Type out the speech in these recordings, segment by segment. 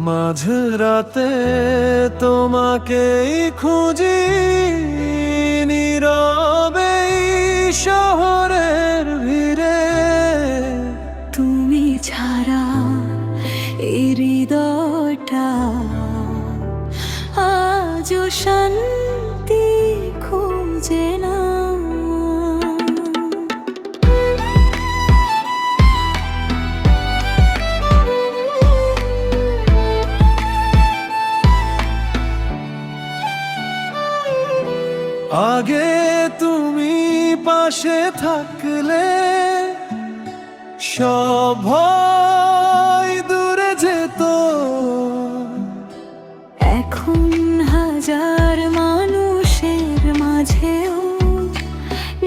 মাঝরাতে তোমাকেই খুঁজি, নীরবে শহরের ভিড়ে। তুমি ছাড়া এই হৃদয়টা আজও শান্তি খুঁজে না। আগে তুমি পাশে থাকলে সব ভয় দূরে যেত। এখন হাজার মানুষের মাঝেও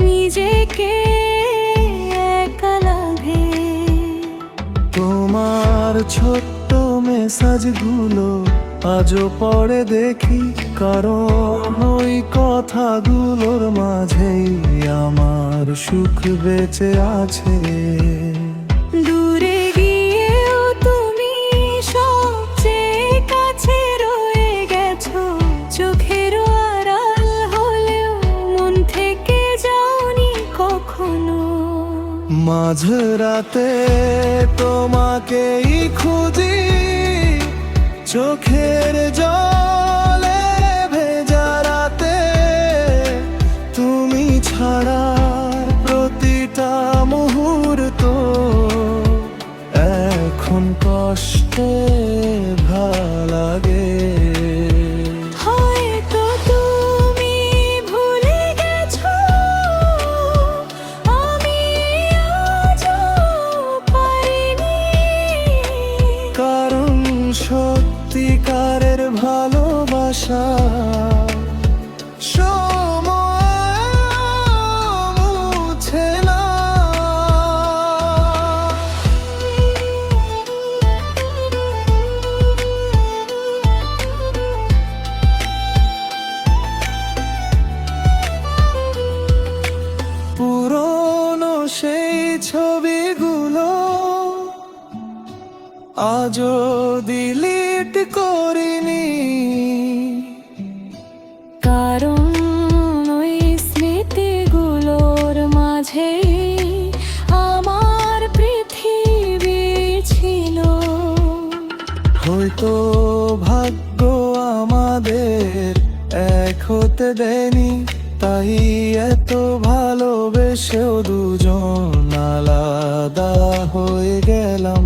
নিজেকে একা লাগে। তোমার ছোট্ট মেসাজগুলো আজও পড়ে দেখি, কারণ ওই কথাগুলোর মাঝেই আমার সুখ বেঁচে আছে। দূরে গিয়েও তুমি সবচেয়ে কাছে রয়ে গেছো, চোখের আড়াল হলেও মন থেকে যাওনি কখনো। মাঝরাতে তোমাকেই খুঁজি, চোখের জলে ভেজা রাতে। তুমি ছাড়া প্রতিটা মুহূর্ত এখন কষ্টে ভালাগে। হয়তো তুমি ভুলে গেছো, আমি আজও পারিনি। কারণ সত্যিকারের ভালোবাসা সময় মুছে না। পুরনো সেই ছবিগুলো আজও ডিলিট করিনি, কারণ ওই স্মৃতিগুলোর মাঝে আমার পৃথিবী ছিল। হয়তো ভাগ্য আমাদের এক হতে দেয়নি, তাই এত ভালোবেসেও দুজন আলাদা হয়ে গেলাম।